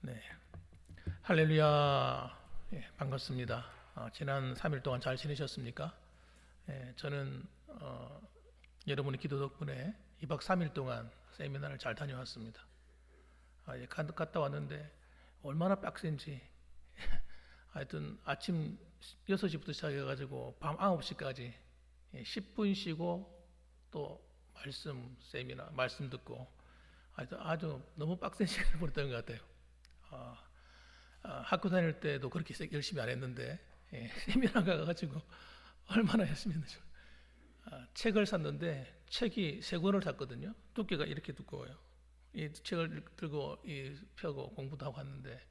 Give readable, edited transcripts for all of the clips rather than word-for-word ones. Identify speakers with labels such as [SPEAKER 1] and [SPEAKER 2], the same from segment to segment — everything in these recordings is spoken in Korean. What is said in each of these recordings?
[SPEAKER 1] 네, 할렐루야. 반갑습니다. 지난 3일 동안 잘 지내셨습니까? 저는 여러분의 기도 덕분에 2박 3일 동안 세미나를 잘 다녀왔습니다. 갔다 왔는데 얼마나 빡센지. 하여튼 아침 6시부터 시작해가지고 밤 9시까지 10분 쉬고 또 세미나 말씀 듣고 하여튼 아주 너무 빡센 시간을 보냈던 것 같아요. 어, 학교 다닐 때도 그렇게 열심히 안 했는데 세미나 가가지고 얼마나 열심히 했는지. 책을 샀는데 책이 세 권을 샀거든요. 두께가 이렇게 두꺼워요. 이 책을 들고 펴고 공부도 하고 왔는데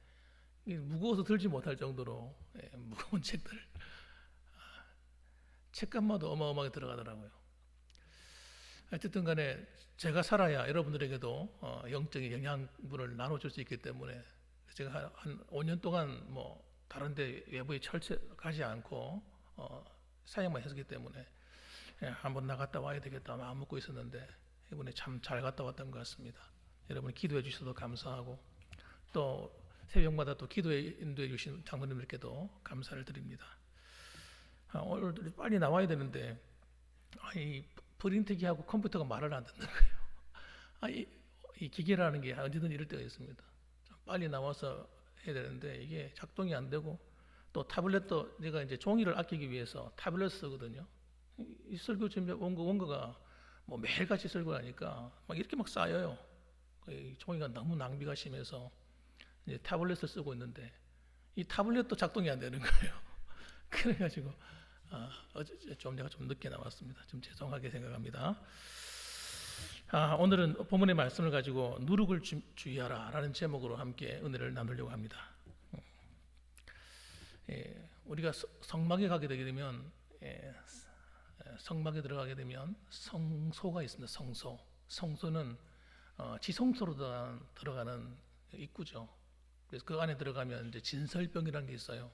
[SPEAKER 1] 무거워서 들지 못할 정도로 무거운 책들. 책값마다 어마어마하게 들어가더라고요. 어쨌든 간에 제가 살아야 여러분들에게도 영적인 영양분을 나눠줄 수 있기 때문에 제가 한 5년 동안 뭐 다른 데 외부에 가지 않고 사역만 했기 때문에 한번 나갔다 와야 되겠다 마음 먹고 있었는데 이번에 참 잘 갔다 왔던 것 같습니다. 여러분이 기도해 주셔서 감사하고 또 새벽마다 또 기도에 인도해 주신 장로님들께도 감사를 드립니다. 오늘 빨리 나와야 되는데 이 프린트기하고 컴퓨터가 말을 안 듣는 거예요. 이 기계라는 게 언제든 이럴 때가 있습니다. 빨리 나와서 해야 되는데 이게 작동이 안 되고 또 타블렛도 제가 이제 종이를 아끼기 위해서 타블렛 쓰거든요. 이 설교 준비 원고가 뭐 매일같이 설교를 하니까 막 이렇게 막 쌓여요. 이 종이가 너무 낭비가 심해서 이제 타블렛을 쓰고 있는데 이 타블렛도 작동이 안 되는 거예요. 그래가지고 좀 내가 좀 늦게 나왔습니다. 좀 죄송하게 생각합니다. 오늘은 본문의 말씀을 가지고 누룩을 주의하라 라는 제목으로 함께 은혜를 나누려고 합니다. 우리가 성막에 가게 되게 되면 성막에 들어가게 되면 성소가 있습니다. 성소는 지성소로 들어가는 입구죠. 그래서 그 안에 들어가면 이제 진설병이라는 게 있어요.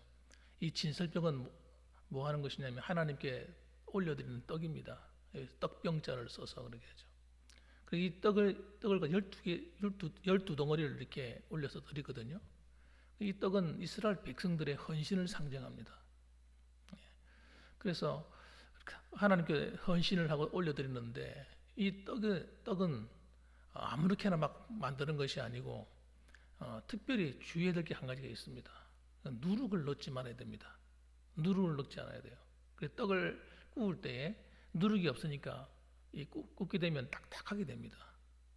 [SPEAKER 1] 이 진설병은 뭐 하는 것이냐면 하나님께 올려드리는 떡입니다. 떡병자를 써서 그렇게 하죠. 이 떡을 12덩어리를 이렇게 올려서 드리거든요. 이 떡은 이스라엘 백성들의 헌신을 상징합니다. 그래서 하나님께 헌신을 하고 올려드리는데 이 떡은 아무렇게나 막 만드는 것이 아니고 특별히 주의해야 될 게 한 가지가 있습니다. 누룩을 넣지 말아야 됩니다. 누룩을 넣지 않아야 돼요. 그래서 떡을 구울 때에 누룩이 없으니까 굽게 되면 딱딱하게 됩니다.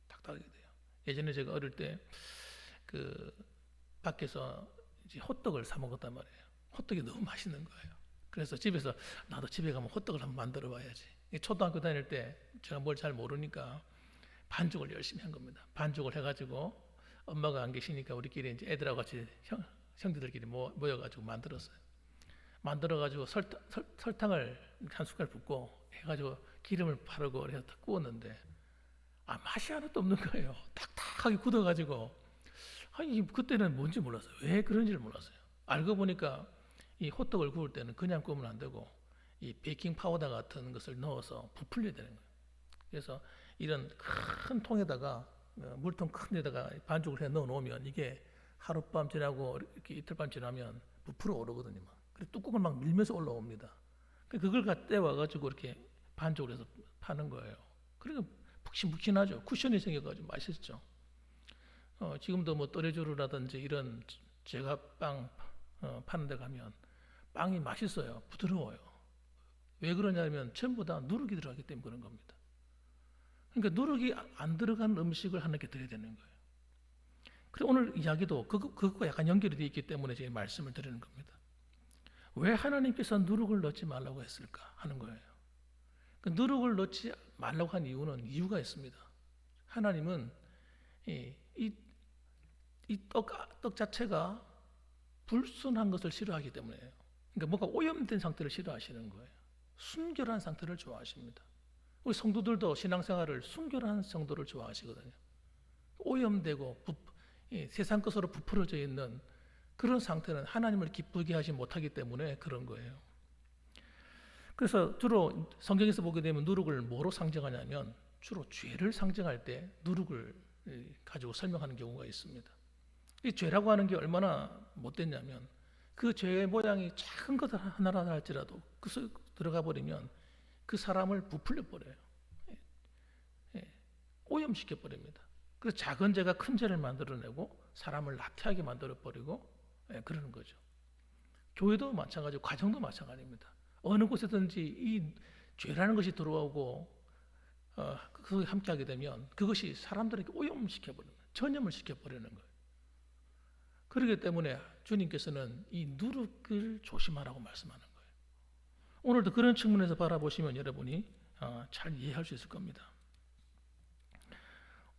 [SPEAKER 1] 딱딱하게 돼요. 예전에 제가 어릴 때 그 밖에서 이제 호떡을 사 먹었단 말이에요. 호떡이 너무 맛있는 거예요. 그래서 집에서 나도 집에 가면 호떡을 한번 만들어 봐야지. 초등학교 다닐 때 제가 뭘 잘 모르니까 반죽을 열심히 한 겁니다. 반죽을 해가지고 엄마가 안 계시니까 우리끼리 이제 애들하고 같이 형제들끼리 모여가지고 만들었어요. 만들어가지고 설탕을 한 숟갈 붓고 해가지고 기름을 바르고 해서 구웠는데 맛이 하나도 없는 거예요. 딱딱하게 굳어가지고 그때는 뭔지 몰랐어요. 왜 그런지를 몰랐어요. 알고 보니까 이 호떡을 구울 때는 그냥 구우면 안 되고 이 베이킹 파우더 같은 것을 넣어서 부풀려야 되는 거예요. 그래서 이런 큰 통에다가 물통 큰 데다가 반죽을 해 넣어 놓으면 이게 하룻밤 지나고 이렇게 이틀밤 지나면 부풀어 오르거든요. 그래서 뚜껑을 막 밀면서 올라옵니다. 그걸 갖다 와가지고 이렇게 반죽을 해서 파는 거예요. 그러니까 푹신푹신하죠. 쿠션이 생겨가지고 맛있죠. 지금도 뭐 또레조르라든지 이런 제과빵 파는 데 가면 빵이 맛있어요. 부드러워요. 왜 그러냐면 전부 다 누룩이 들어가기 때문에 그런 겁니다. 그러니까 누룩이 안 들어간 음식을 하나님께 드려야 되는 거예요. 그래서 오늘 이야기도 그것과 약간 연결이 되어 있기 때문에 제가 말씀을 드리는 겁니다. 왜 하나님께서 누룩을 넣지 말라고 했을까 하는 거예요. 그 누룩을 넣지 말라고 한 이유가 있습니다. 하나님은 이 떡 자체가 불순한 것을 싫어하기 때문에요. 그러니까 뭔가 오염된 상태를 싫어하시는 거예요. 순결한 상태를 좋아하십니다. 우리 성도들도 신앙생활을 순결한 성도를 좋아하시거든요. 오염되고 세상 것으로 부풀어져 있는 그런 상태는 하나님을 기쁘게 하지 못하기 때문에 그런 거예요. 그래서 주로 성경에서 보게 되면 누룩을 뭐로 상징하냐면 주로 죄를 상징할 때 누룩을 가지고 설명하는 경우가 있습니다. 이 죄라고 하는 게 얼마나 못됐냐면 그 죄의 모양이 작은 것 하나라 할지라도 그 속에 들어가 버리면 그 사람을 부풀려 버려요. 예, 오염시켜 버립니다. 그래서 작은 죄가 큰 죄를 만들어내고 사람을 나태하게 만들어 버리고 그러는 거죠. 교회도 마찬가지고 가정도 마찬가지입니다. 어느 곳에든지 이 죄라는 것이 들어오고 그것이 함께하게 되면 그것이 사람들에게 오염시켜 버리는 거예요. 전염을 시켜 버리는 거예요. 그렇기 때문에 주님께서는 이 누룩을 조심하라고 말씀하는 거예요. 오늘도 그런 측면에서 바라보시면 여러분이 잘 이해할 수 있을 겁니다.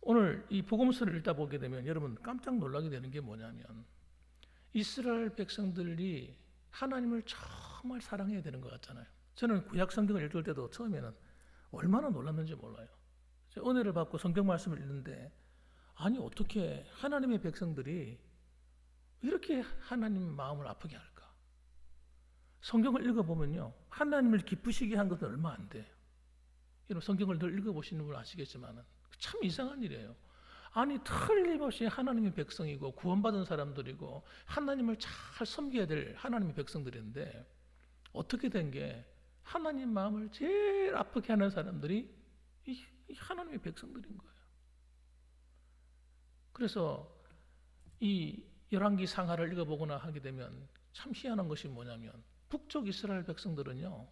[SPEAKER 1] 오늘 이 복음서를 읽다 보게 되면 여러분 깜짝 놀라게 되는 게 뭐냐면 이스라엘 백성들이 하나님을 정말 사랑해야 되는 것 같잖아요. 저는 구약 성경을 읽을 때도 처음에는 얼마나 놀랐는지 몰라요. 은혜를 받고 성경 말씀을 읽는데 아니 어떻게 하나님의 백성들이 이렇게 하나님 마음을 아프게 할까? 성경을 읽어보면요 하나님을 기쁘시게 한 것은 얼마 안 돼요. 여러분 성경을 늘 읽어보시는 분 아시겠지만 참 이상한 일이에요. 아니 틀림없이 하나님의 백성이고 구원받은 사람들이고 하나님을 잘 섬겨야 될 하나님의 백성들인데 어떻게 된 게 하나님 마음을 제일 아프게 하는 사람들이 이 하나님의 백성들인 거예요. 그래서 이 열왕기 상하를 읽어보거나 하게 되면 참 희한한 것이 뭐냐면 북쪽 이스라엘 백성들은요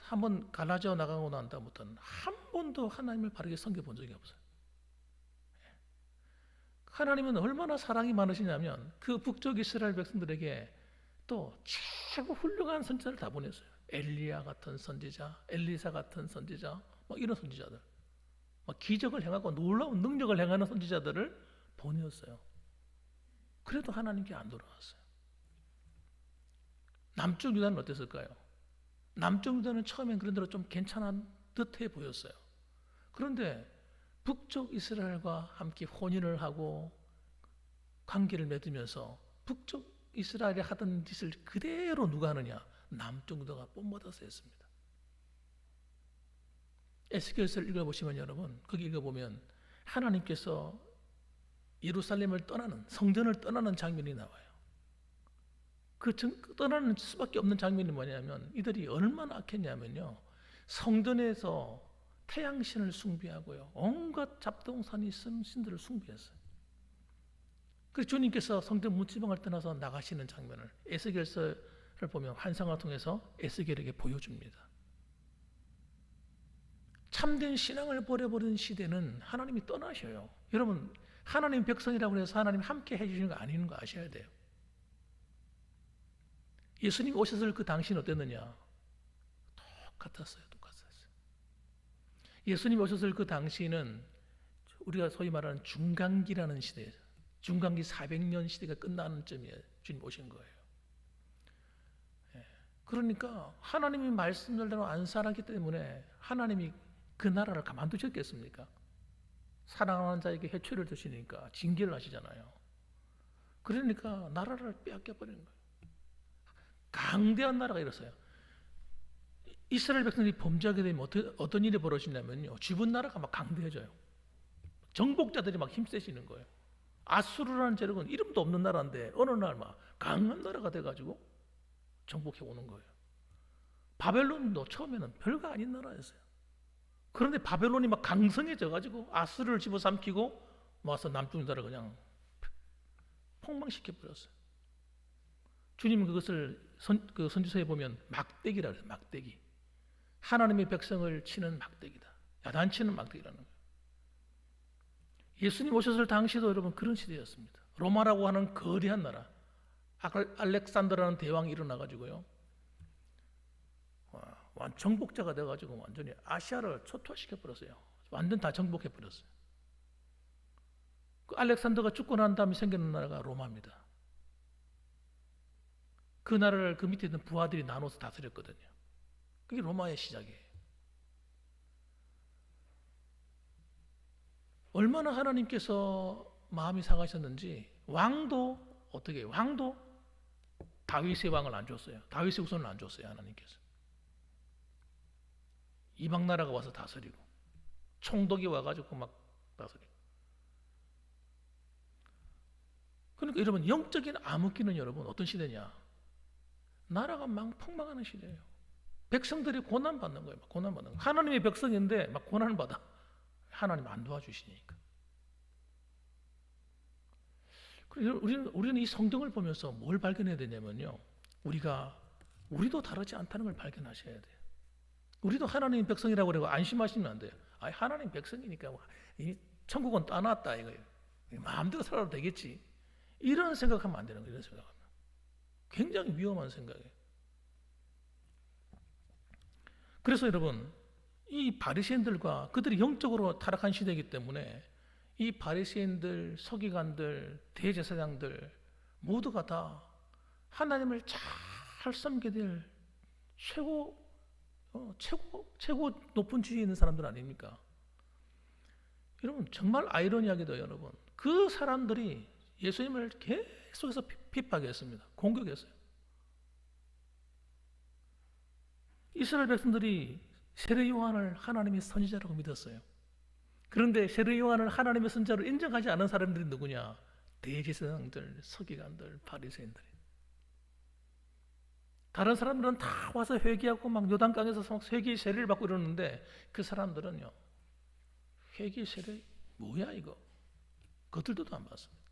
[SPEAKER 1] 한번 갈라져 나가고 난 다음부터는 한 번도 하나님을 바르게 섬겨본 적이 없어요. 하나님은 얼마나 사랑이 많으시냐면 그 북쪽 이스라엘 백성들에게 또 최고 훌륭한 선지자를 다 보냈어요. 엘리야 같은 선지자, 엘리사 같은 선지자, 이런 선지자들, 기적을 행하고 놀라운 능력을 행하는 선지자들을 보내었어요. 그래도 하나님께 안 돌아왔어요. 남쪽 유다는 어땠을까요? 남쪽 유다는 처음엔 그런 대로 좀 괜찮은 듯해 보였어요. 그런데 북쪽 이스라엘과 함께 혼인을 하고 관계를 맺으면서 북쪽 이스라엘이 하던 짓을 그대로 누가 하느냐? 남쪽 유다가 본받아서 했습니다. 에스겔서를 읽어보시면 여러분 거기 읽어보면 하나님께서 예루살렘을 떠나는 성전을 떠나는 장면이 나와요. 떠나는 수밖에 없는 장면이 뭐냐면 이들이 얼마나 악했냐면요 성전에서 태양신을 숭배하고요 온갖 잡동사니 있는 신들을 숭배했어요. 그래서 주님께서 성전 문지방을 떠나서 나가시는 장면을 에스겔서를 보면 환상을 통해서 에스겔에게 보여줍니다. 참된 신앙을 버려버린 시대는 하나님이 떠나셔요. 여러분 하나님 백성이라고 해서 하나님 함께 해주시는 거 아닌 거 아셔야 돼요. 예수님 오셨을 그 당시는 어땠느냐? 똑같았어요. 예수님 오셨을 그 당시는 우리가 소위 말하는 중간기라는 시대예요. 중간기 400년 시대가 끝나는 쯤에 주님 오신 거예요. 그러니까 하나님이 말씀대로 안 살았기 때문에 하나님이 그 나라를 가만두셨겠습니까? 사랑하는 자에게 해초를 드시니까 징계를 하시잖아요. 그러니까 나라를 빼앗겨버리는 거예요. 강대한 나라가 일었어요. 이스라엘 백성들이 범죄하게 되면 어떤 일이 벌어지냐면요 주변 나라가 막 강대해져요. 정복자들이 막 힘세지는 거예요. 아수르라는 제국은 이름도 없는 나라인데 어느 날 막 강한 나라가 돼가지고 정복해 오는 거예요. 바벨론도 처음에는 별거 아닌 나라였어요. 그런데 바벨론이 막 강성해져가지고 아수르를 집어삼키고 와서 남쪽 나라를 그냥 폭망시켜버렸어요. 주님은 그것을 선지서에 보면 막대기라 그래요. 막대기. 하나님의 백성을 치는 막대기다. 야단치는 막대기라는 거예요. 예수님 오셨을 당시도 여러분 그런 시대였습니다. 로마라고 하는 거대한 나라. 알렉산더라는 대왕이 일어나가지고요. 정복자가 돼가지고 완전히 아시아를 초토화시켜버렸어요. 완전 다 정복해버렸어요. 그 알렉산더가 죽고 난 다음에 생기는 나라가 로마입니다. 그 나라를 그 밑에 있는 부하들이 나눠서 다스렸거든요. 그게 로마의 시작이에요. 얼마나 하나님께서 마음이 상하셨는지 왕도 어떻게 해요? 왕도 다윗의 왕을 안 줬어요. 다윗의 후손을 안 줬어요. 하나님께서. 이방 나라가 와서 다스리고 총독이 와가지고 막 다스리고 그러니까 여러분, 영적인 암흑기는 여러분 어떤 시대냐? 나라가 막 폭망하는 시대예요. 백성들이 고난받는 거예요. 고난받는 거예요. 하나님의 백성인데 막 고난을 받아. 하나님 안 도와주시니까. 그래서 우리는 이 성경을 보면서 뭘 발견해야 되냐면요, 우리도 다르지 않다는 걸 발견하셔야 돼요. 우리도 하나님 백성이라고 그러고 안심하시면 안 돼요. 하나님 백성이니까 이 천국은 따놨다 이거예요. 마음대로 살아도 되겠지. 이런 생각하면 안 되는 거예요. 이런 생각하면 굉장히 위험한 생각이에요. 그래서 여러분, 이 바리새인들과 그들이 영적으로 타락한 시대이기 때문에 이 바리새인들, 서기관들, 대제사장들 모두가 다 하나님을 잘 섬기게 될 최고 높은 지위에 있는 사람들 아닙니까? 여러분, 정말 아이러니하게도 여러분, 그 사람들이 예수님을 계속해서 핍박했습니다. 공격했어요. 이스라엘 백성들이 세례 요한을 하나님의 선지자라고 믿었어요. 그런데 세례 요한을 하나님의 선지자로 인정하지 않은 사람들이 누구냐? 대제사장들, 서기관들, 바리새인들. 다른 사람들은 다 와서 회개하고 막 요단강에서 막 회개 세례를 받고 이러는데 그 사람들은요, 회개 세례 뭐야 이거? 그들도 안 받습니다.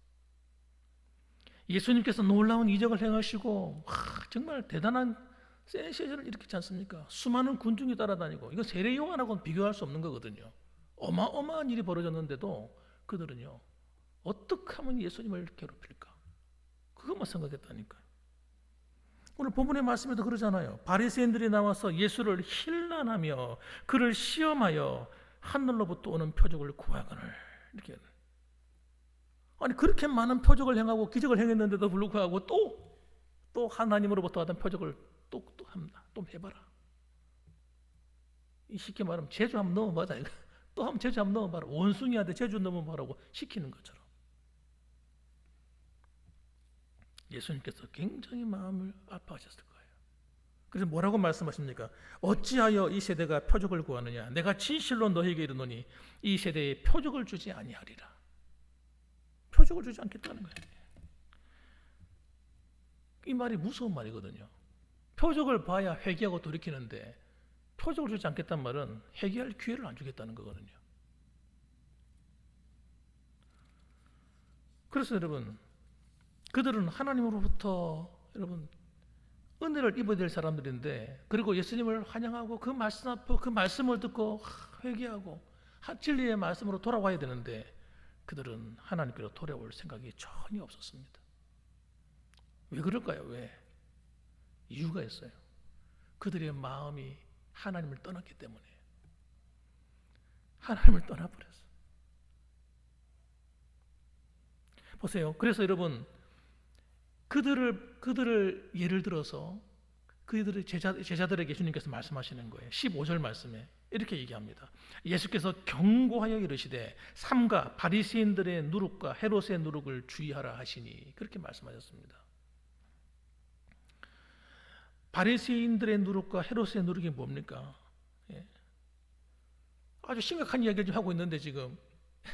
[SPEAKER 1] 예수님께서 놀라운 이적을 행하시고 정말 대단한 센세이션을 일으키지 않습니까? 수많은 군중이 따라다니고, 이거 세례 요한하고는 비교할 수 없는 거거든요. 어마어마한 일이 벌어졌는데도 그들은요, 어떻게 하면 예수님을 괴롭힐까? 그것만 생각했다니까요. 오늘 본문의 말씀에도 그러잖아요. 바리새인들이 나와서 예수를 힐난하며 그를 시험하여 하늘로부터 오는 표적을 구하거늘, 이렇게. 아니, 그렇게 많은 표적을 행하고 기적을 행했는데도 불구하고 또 하나님으로부터 받은 표적을 또 합니다. 또 해봐라. 쉽게 말하면 제주 한번 넘어봐라. 또 한번 제주 한번 넘어봐라. 원숭이한테 제주 넘어봐라고 시키는 것처럼. 예수님께서 굉장히 마음을 아파하셨을 거예요. 그래서 뭐라고 말씀하십니까? 어찌하여 이 세대가 표적을 구하느냐? 내가 진실로 너희에게 이르노니 이 세대에 표적을 주지 아니하리라. 표적을 주지 않겠다는 거예요. 이 말이 무서운 말이거든요. 표적을 봐야 회개하고 돌이키는데 표적을 주지 않겠다는 말은 회개할 기회를 안 주겠다는 거거든요. 그래서 여러분, 그들은 하나님으로부터 여러분 은혜를 입어야 될 사람들인데, 그리고 예수님을 환영하고 그 말씀 앞에 그 말씀을 듣고 회개하고 진리의 말씀으로 돌아와야 되는데 그들은 하나님께로 돌아올 생각이 전혀 없었습니다. 왜 그럴까요? 왜? 이유가 있어요. 그들의 마음이 하나님을 떠났기 때문에. 하나님을 떠나버렸어요. 보세요. 그래서 여러분, 그들을 예를 들어서 그들의 제자들에게 예수님께서 말씀하시는 거예요. 15절 말씀에 이렇게 얘기합니다. 예수께서 경고하여 이르시되 삼가 바리새인들의 누룩과 헤롯의 누룩을 주의하라 하시니, 그렇게 말씀하셨습니다. 바리새인들의 누룩과 헤롯의 누룩이 뭡니까? 아주 심각한 이야기를 좀 하고 있는데 지금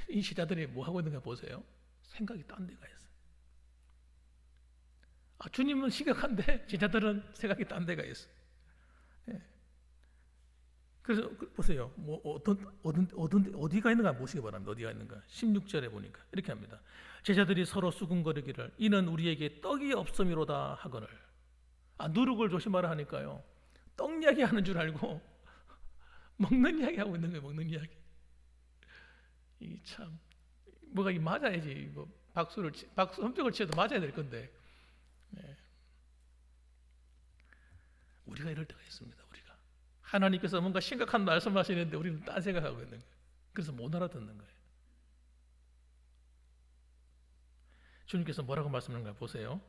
[SPEAKER 1] 이 제자들이 뭐 하고 있는가 보세요. 생각이 딴 데가 있어요. 주님은 심각한데 제자들은 생각이 딴 데가 있어요. 그래서 보세요. 어디가 있는가 보시기 바랍니다. 어디가 있는가. 16절에 보니까 이렇게 합니다. 제자들이 서로 수군거리기를 이는 우리에게 떡이 없음이로다 하거늘. 누룩을 조심하라 하니까요, 떡 이야기 하는 줄 알고 먹는 이야기 하고 있는 거예요. 먹는 이야기. 이 참 뭐가 맞아야지. 박수 흠적을 치어도 맞아야 될 건데. 우리가 이럴 때가 있습니다. 우리가 하나님께서 뭔가 심각한 말씀하시는데 우리는 딴 생각하고 있는 거예요. 그래서 못 알아듣는 거예요. 주님께서 뭐라고 말씀하는가 보세요.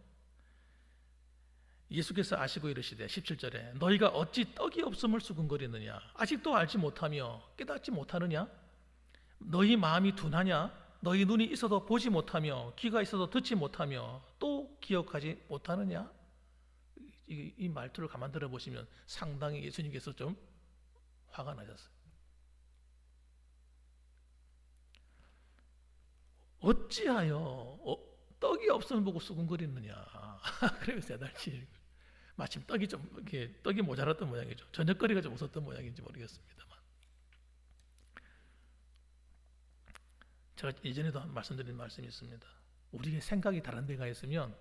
[SPEAKER 1] 예수께서 아시고 이르시되 17절에 너희가 어찌 떡이 없음을 수군거리느냐? 아직도 알지 못하며 깨닫지 못하느냐? 너희 마음이 둔하냐? 너희 눈이 있어도 보지 못하며 귀가 있어도 듣지 못하며 또 기억하지 못하느냐? 이 말투를 가만 들어보시면 상당히 예수님께서 좀 화가 나셨어요. 어찌하여 떡이 없으면 보고 수군거리느냐. 그래서 8달치. 마침 떡이 좀 이렇게 떡이 모자랐던 모양이죠. 저녁거리가 좀 없었던 모양인지 모르겠습니다만. 제가 예전에도 말씀드린 말씀이 있습니다. 우리의 생각이 다른 데가 있으면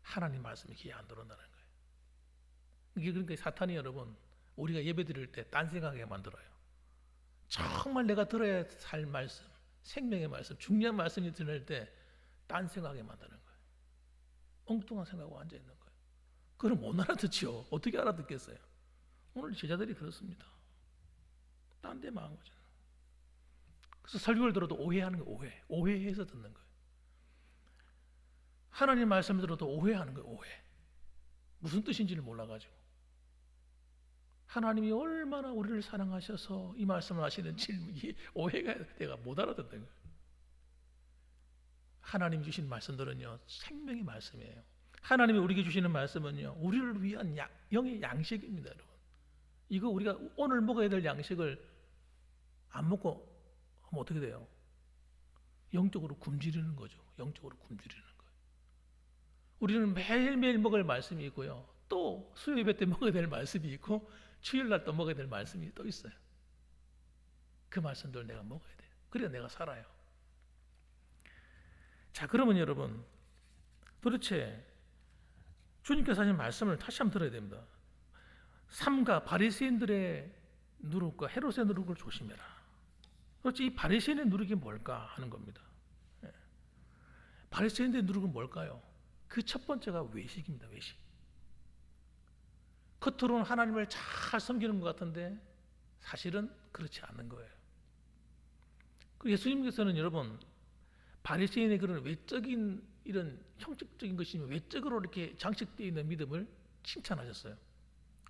[SPEAKER 1] 하나님 말씀이 귀에 안 들어온다는 거예요. 이게 그러니까 사탄이 여러분 우리가 예배 드릴 때 딴 생각하게 만들어요. 정말 내가 들어야 할 말씀, 생명의 말씀, 중요한 말씀이 들릴 때 딴 생각하게 만드는 거예요. 엉뚱한 생각하고 앉아 있는 거예요. 그걸 못 알아듣죠. 어떻게 알아듣겠어요? 오늘 제자들이 그렇습니다. 딴 데 망한 거죠. 그래서 설교를 들어도 오해하는 거예요. 오해해서 듣는 거예요. 하나님 말씀을 들어도 오해하는 거예요. 오해. 무슨 뜻인지를 몰라가지고. 하나님이 얼마나 우리를 사랑하셔서 이 말씀을 하시는지 오해가 내가 못 알아듣는 거예요. 하나님이 주신 말씀들은요 생명의 말씀이에요. 하나님이 우리에게 주시는 말씀은요 우리를 위한 영의 양식입니다. 여러분, 이거 우리가 오늘 먹어야 될 양식을 안 먹고 하면 어떻게 돼요? 영적으로 굶주리는 거죠. 영적으로 굶주리는 거예요. 우리는 매일매일 먹을 말씀이 있고요, 또 수요 예배 때 먹어야 될 말씀이 있고 주일날 또 먹어야 될 말씀이 또 있어요. 그 말씀들을 내가 먹어야 돼요. 그래야 내가 살아요. 자, 그러면 여러분 도대체 주님께서 하신 말씀을 다시 한번 들어야 됩니다. 삼가 바리새인들의 누룩과 헤롯의 누룩을 조심해라. 그렇지, 이 바리새인의 누룩이 뭘까 하는 겁니다. 바리새인들의 누룩은 뭘까요? 그 첫 번째가 외식입니다. 외식. 겉으로는 하나님을 잘 섬기는 것 같은데 사실은 그렇지 않는 거예요. 예수님께서는 여러분 바리새인의 그런 외적인 이런 형식적인 것이 외적으로 이렇게 장식되어 있는 믿음을 칭찬하셨어요.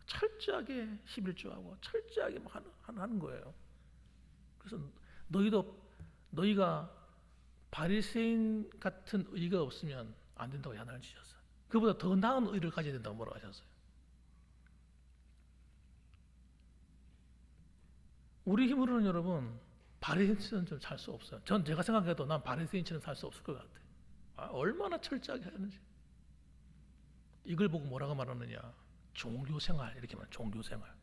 [SPEAKER 1] 철저하게 11조하고 철저하게 하는 거예요. 그래서 너희가 바리새인 같은 의가 없으면 안 된다고 야단을 치셨어요. 그보다 더 나은 의를 가져야 된다고 뭐라고 하셨어요. 우리 힘으로는 여러분 바리새인처럼 좀 살 수 없어요. 제가 생각해도 난 바리새인처럼 살 수 없을 것 같아요. 얼마나 철저하게 하는지. 이걸 보고 뭐라고 말하느냐? 종교생활, 이렇게 말해요. 종교생활.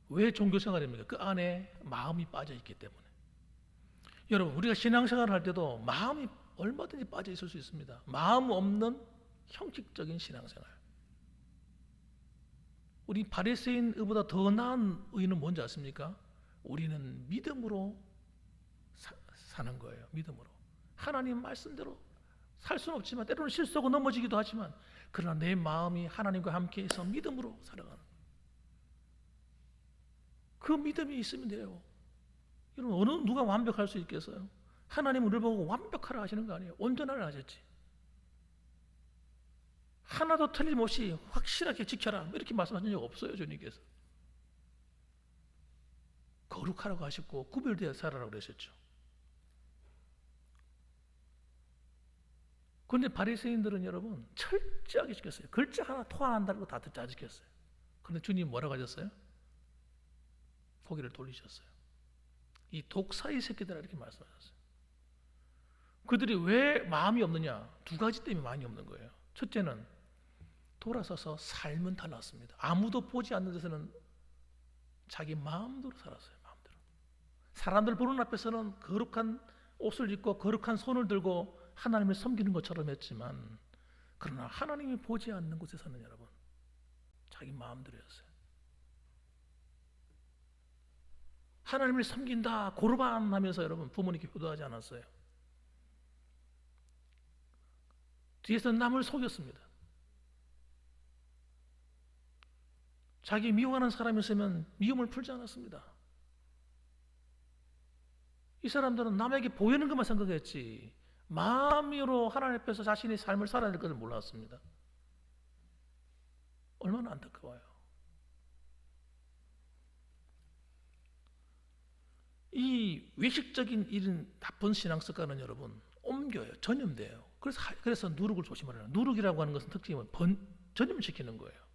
[SPEAKER 1] 왜 종교생활입니까? 그 안에 마음이 빠져 있기 때문에. 여러분, 우리가 신앙생활을 할 때도 마음이 얼마든지 빠져 있을 수 있습니다. 마음 없는 형식적인 신앙생활. 우리 바리새인 의보다 더 나은 의는 뭔지 아십니까? 우리는 믿음으로 사는 거예요. 믿음으로. 하나님 말씀대로 살 수는 없지만 때로는 실수하고 넘어지기도 하지만 그러나 내 마음이 하나님과 함께해서 믿음으로 살아가는 거예요. 그 믿음이 있으면 돼요. 여러분, 누가 완벽할 수 있겠어요? 하나님은 우리를 보고 완벽하라 하시는 거 아니에요. 온전하라 하셨지. 하나도 틀림없이 확실하게 지켜라 이렇게 말씀하신 적 없어요. 주님께서 거룩하라고 하셨고 구별되어 살아라고 그러셨죠. 그런데 바리새인들은 여러분 철저하게 지켰어요. 글자 하나 토 안 달고 다 지켰어요. 그런데 주님 뭐라고 하셨어요? 고개를 돌리셨어요. 이 독사의 새끼들아 이렇게 말씀하셨어요. 그들이 왜 마음이 없느냐? 두 가지 때문에 마음이 없는 거예요. 첫째는 돌아서서 삶은 달랐습니다. 아무도 보지 않는 데서는 자기 마음대로 살았어요. 마음대로. 사람들 보는 앞에서는 거룩한 옷을 입고 거룩한 손을 들고 하나님을 섬기는 것처럼 했지만 그러나 하나님이 보지 않는 곳에서는 여러분 자기 마음대로였어요. 하나님을 섬긴다 고르반 하면서 여러분 부모님께 효도하지 않았어요. 뒤에서 남을 속였습니다. 자기 미워하는 사람이 있으면 미움을 풀지 않았습니다. 이 사람들은 남에게 보이는 것만 생각했지 마음으로 하나님 앞에서 자신의 삶을 살아야 될 것을 몰랐습니다. 얼마나 안타까워요. 이 외식적인 이런 나쁜 신앙 습관은 여러분 옮겨요. 전염돼요. 그래서 누룩을 조심하라는. 누룩이라고 하는 것은 특징은 전염시키는 거예요.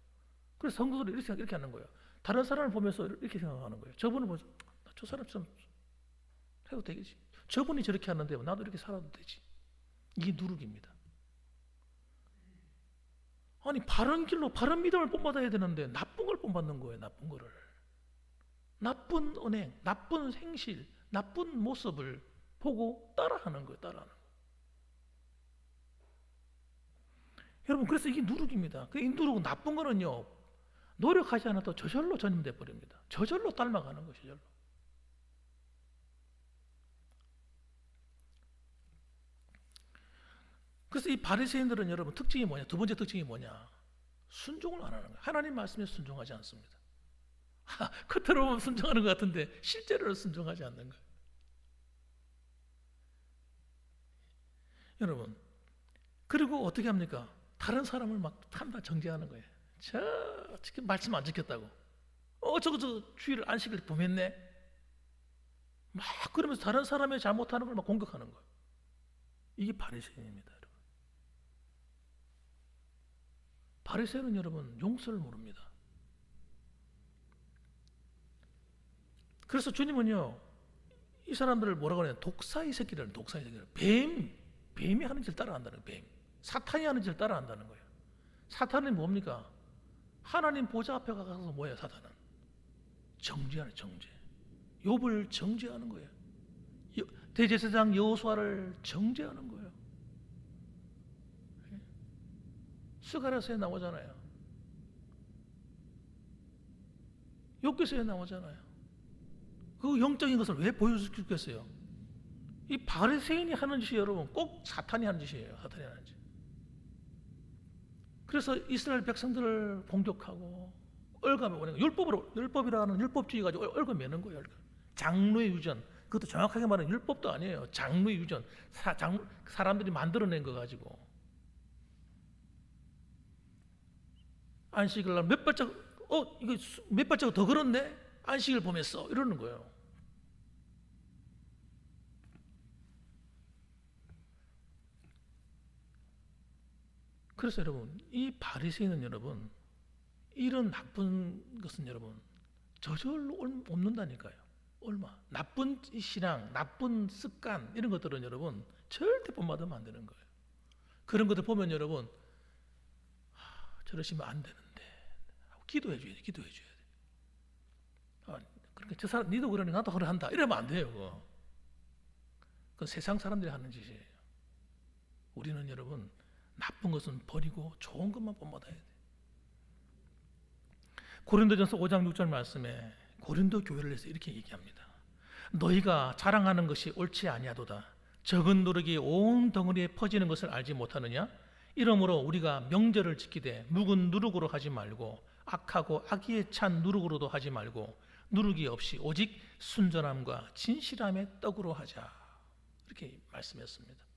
[SPEAKER 1] 그래서 성도들이 이렇게 하는 거예요. 다른 사람을 보면서 이렇게 생각하는 거예요. 저분을 보면서 저 사람처럼 해도 되겠지. 저분이 저렇게 하는데 나도 이렇게 살아도 되지. 이게 누룩입니다. 아니 바른 길로 바른 믿음을 본받아야 되는데 나쁜 걸 본받는 거예요. 나쁜 거를. 나쁜 언행, 나쁜 행실, 나쁜 모습을 보고 따라하는 거예요. 따라하는 거예요. 여러분 그래서 이게 누룩입니다. 이 누룩은 나쁜 거는요. 노력하지 않아도 저절로 전염돼 버립니다. 저절로 닮아가는 거예요. 저절로. 그래서 이 바리새인들은 여러분 특징이 뭐냐? 두 번째 특징이 뭐냐? 순종을 안 하는 거예요. 하나님 말씀에 순종하지 않습니다. 겉으로 보면 순종하는 것 같은데 실제로는 순종하지 않는 거예요. 여러분 그리고 어떻게 합니까? 다른 사람을 막 한다 정죄하는 거예요. 지금 말씀 안 지켰다고. 저거 주의를 안식일 범했네. 막 그러면서 다른 사람의 잘못하는 걸 막 공격하는 거예요. 이게 바리새인입니다. 여러분. 바리새인은 여러분 용서를 모릅니다. 그래서 주님은요 이 사람들을 뭐라고 하냐 독사의 새끼들, 독사의 새끼들. 뱀이 하는 짓을 따라한다는 거예요. 뱀. 사탄이 하는 짓을 따라한다는 거예요. 사탄은 뭡니까? 하나님 보좌 앞에 가서 뭐예요? 사탄은 정죄하는 정죄. 욥을 정죄하는 거예요. 대제사장 여호수아를 정죄하는 거예요. 스가랴서에 나오잖아요. 욥기서에 나오잖아요. 그 영적인 것을 왜 보여주겠어요? 이 바리새인이 하는 짓이 여러분 꼭 사탄이 하는 짓이에요. 사탄이 하는 짓. 그래서 이스라엘 백성들을 공격하고 얼감에 오는 율법이라는 율법주의 가지고 얼감매는 거예요. 장로의 유전. 그것도 정확하게 말하면 율법도 아니에요. 장로의 유전. 사람들이 만들어낸 거 가지고 안식일 날 몇 발짝 이거 몇 발짝 더 걸었네. 안식일 범했어. 이러는 거예요. 그래서 여러분 이 바리새인은 여러분 이런 나쁜 것은 여러분 저절로 옮는다니까요. 얼마 나쁜 신앙, 나쁜 습관 이런 것들은 여러분 절대 본받으면 안 되는 거예요. 그런 것들 보면 여러분 저러시면 안 되는데 기도해줘야 돼. 기도해줘야 돼. 그러니까 저 사람 니도 그러니 나도 그래 한다 이러면 안 돼요. 그거. 그건 세상 사람들이 하는 짓이에요. 우리는 여러분 나쁜 것은 버리고 좋은 것만 본받아야 돼. 고린도전서 5장 6절 말씀에 고린도 교회를 해서 이렇게 얘기합니다. 너희가 자랑하는 것이 옳지 아니하도다. 적은 누룩이 온 덩어리에 퍼지는 것을 알지 못하느냐? 이러므로 우리가 명절을 지키되 묵은 누룩으로 하지 말고 악하고 악의에 찬 누룩으로도 하지 말고 누룩이 없이 오직 순전함과 진실함의 떡으로 하자. 이렇게 말씀했습니다.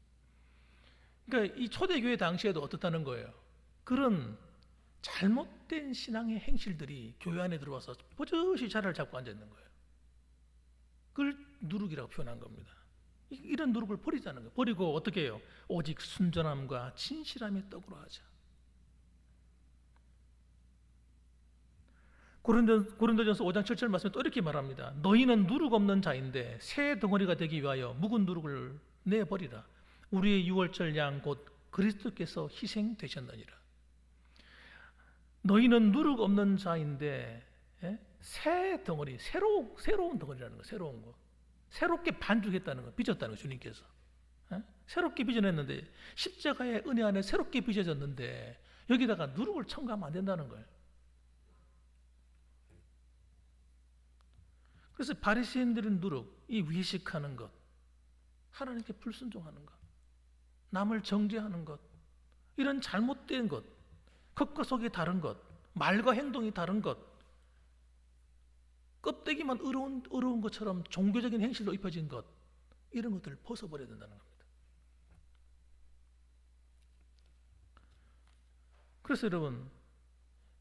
[SPEAKER 1] 그러니까 이 초대교회 당시에도 어떻다는 거예요? 그런 잘못된 신앙의 행실들이 교회 안에 들어와서 버젓이 자리를 잡고 앉아 있는 거예요. 그걸 누룩이라고 표현한 겁니다. 이런 누룩을 버리자는 거예요. 버리고 어떻게 해요? 오직 순전함과 진실함의 떡으로 하자. 고린도전서 5장 7절 말씀에 또 이렇게 말합니다. 너희는 누룩 없는 자인데 새 덩어리가 되기 위하여 묵은 누룩을 내버리라. 우리의 유월절 양 곧 그리스도께서 희생되셨느니라. 너희는 누룩 없는 자인데 새 덩어리, 새로운 덩어리라는 거, 새로운 거. 새롭게 반죽했다는 거, 빚었다는 거, 주님께서. 새롭게 빚어냈는데 십자가의 은혜 안에 새롭게 빚어졌는데 여기다가 누룩을 첨가하면 안 된다는 거예요. 그래서 바리새인들은 누룩, 이 위식하는 것, 하나님께 불순종하는 것, 남을 정죄하는 것, 이런 잘못된 것, 겉과 속이 다른 것, 말과 행동이 다른 것, 껍데기만 어려운 것처럼 종교적인 행실로 입혀진 것, 이런 것들을 벗어버려야 된다는 겁니다. 그래서 여러분,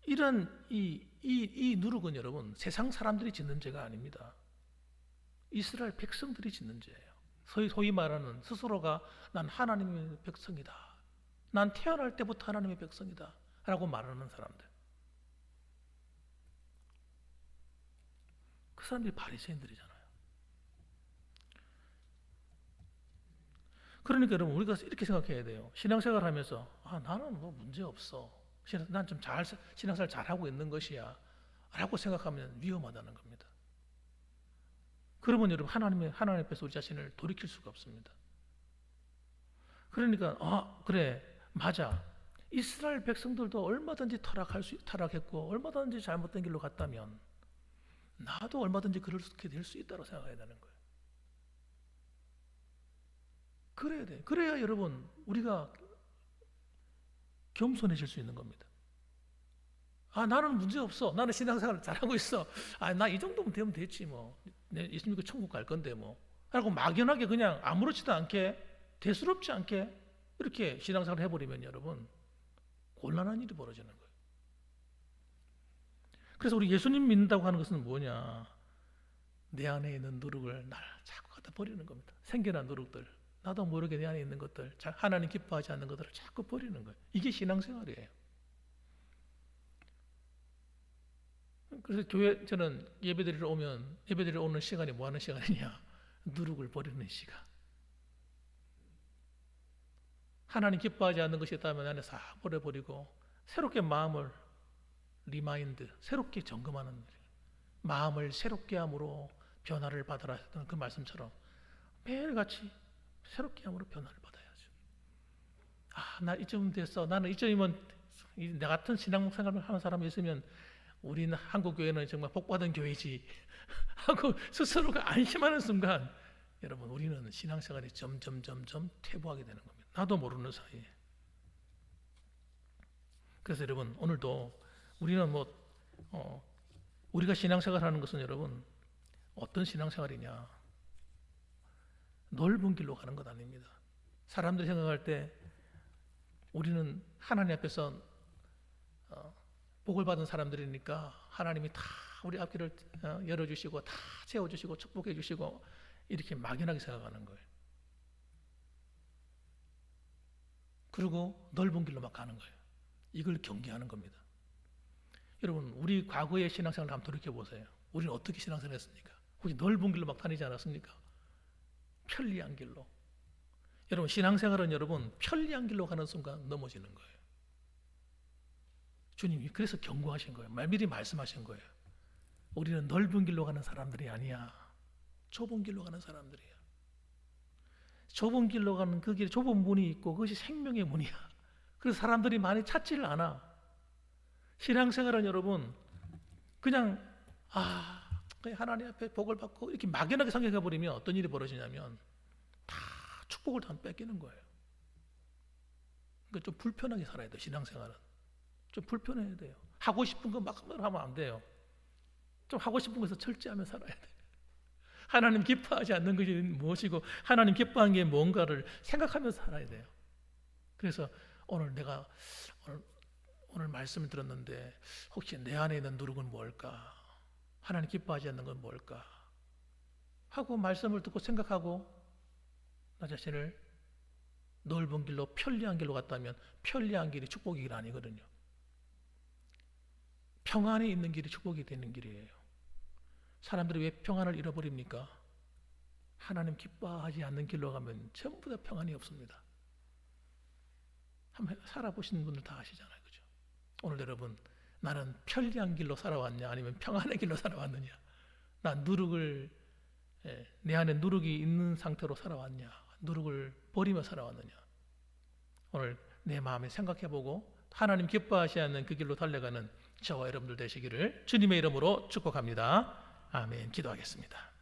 [SPEAKER 1] 이런 이 누룩은 여러분 세상 사람들이 짓는 죄가 아닙니다. 이스라엘 백성들이 짓는 죄예요. 소위 말하는 스스로가 난 하나님의 백성이다. 난 태어날 때부터 하나님의 백성이다. 라고 말하는 사람들. 그 사람들이 바리새인들이잖아요. 그러니까 여러분 우리가 이렇게 생각해야 돼요. 신앙생활 하면서 나는 뭐 문제 없어. 난 좀 신앙생활 잘하고 있는 것이야 라고 생각하면 위험하다는 겁니다. 그러면 여러분 하나님 앞에서 우리 자신을 돌이킬 수가 없습니다. 그러니까 그래 맞아. 이스라엘 백성들도 얼마든지 타락했고 얼마든지 잘못된 길로 갔다면 나도 얼마든지 그렇게 될 수 있다고 생각해야 되는 거예요. 그래야 돼. 그래야 여러분 우리가 겸손해질 수 있는 겁니다. 나는 문제 없어. 나는 신앙생활 잘하고 있어. 나 이 정도면 되면 됐지 뭐. 예수 믿고 천국 갈 건데 뭐. 하고 막연하게 그냥 아무렇지도 않게 대수롭지 않게 이렇게 신앙생활 해버리면 여러분 곤란한 일이 벌어지는 거예요. 그래서 우리 예수님 믿는다고 하는 것은 뭐냐? 내 안에 있는 누룩을 날 자꾸 갖다 버리는 겁니다. 생겨난 누룩들, 나도 모르게 내 안에 있는 것들, 하나님 기뻐하지 않는 것들을 자꾸 버리는 거예요. 이게 신앙생활이에요. 그래서 교회 저는 예배드리러 오는 시간이 뭐 하는 시간이냐? 누룩을 버리는 시간. 하나님 기뻐하지 않는 것이 있다면 안에 싹 버려버리고 새롭게 마음을 리마인드, 새롭게 점검하는 마음을 새롭게 함으로 변화를 받으라 했던 그 말씀처럼 매일같이 새롭게 함으로 변화를 받아야죠. 나 이쯤 됐어. 나는 이쯤이면 나 같은 신앙생활을 하는 사람이 있으면 우리는 한국교회는 정말 복받은 교회지 하고 스스로가 안심하는 순간 여러분 우리는 신앙생활이 점점 퇴보하게 되는 겁니다. 나도 모르는 사이에. 그래서 여러분 오늘도 우리는 우리가 신앙생활하는 것은 여러분 어떤 신앙생활이냐? 넓은 길로 가는 것 아닙니다. 사람들이 생각할 때 우리는 하나님 앞에서 복을 받은 사람들이니까 하나님이 다 우리 앞길을 열어주시고 다 채워주시고 축복해 주시고 이렇게 막연하게 생각하는 거예요. 그리고 넓은 길로 막 가는 거예요. 이걸 경계하는 겁니다. 여러분 우리 과거의 신앙생활을 한번 돌이켜보세요. 우리는 어떻게 신앙생활을 했습니까? 혹시 넓은 길로 막 다니지 않았습니까? 편리한 길로. 여러분 신앙생활은 여러분 편리한 길로 가는 순간 넘어지는 거예요. 주님이 그래서 경고하신 거예요. 미리 말씀하신 거예요. 우리는 넓은 길로 가는 사람들이 아니야. 좁은 길로 가는 사람들이야. 좁은 길로 가는 그 길에 좁은 문이 있고 그것이 생명의 문이야. 그래서 사람들이 많이 찾지를 않아. 신앙생활은 여러분 그냥 하나님 앞에 복을 받고 이렇게 막연하게 생각해 버리면 어떤 일이 벌어지냐면 다 축복을 다 뺏기는 거예요. 그러니까 좀 불편하게 살아야 돼요. 신앙생활은 좀 불편해야 돼요. 하고 싶은 거 막 하면 안 돼요. 좀 하고 싶은 것에서 철저하며 살아야 돼요. 하나님 기뻐하지 않는 것이 무엇이고 하나님 기뻐하는 게 뭔가를 생각하면서 살아야 돼요. 그래서 오늘 말씀을 들었는데 혹시 내 안에 있는 누룩은 뭘까? 하나님 기뻐하지 않는 건 뭘까? 하고 말씀을 듣고 생각하고 나 자신을 넓은 길로 편리한 길로 갔다면 편리한 길이 축복의 길 아니거든요. 평안에 있는 길이 축복이 되는 길이에요. 사람들이 왜 평안을 잃어버립니까? 하나님 기뻐하지 않는 길로 가면 전부 다 평안이 없습니다. 한번 살아보시는 분들 다 아시잖아요. 그죠? 오늘 여러분 나는 편리한 길로 살아왔냐 아니면 평안의 길로 살아왔느냐? 난 내 안에 누룩이 있는 상태로 살아왔냐? 누룩을 버리며 살아왔느냐? 오늘 내 마음에 생각해보고 하나님 기뻐하지 않는 그 길로 달려가는 저와 여러분들 되시기를 주님의 이름으로 축복합니다. 아멘. 기도하겠습니다.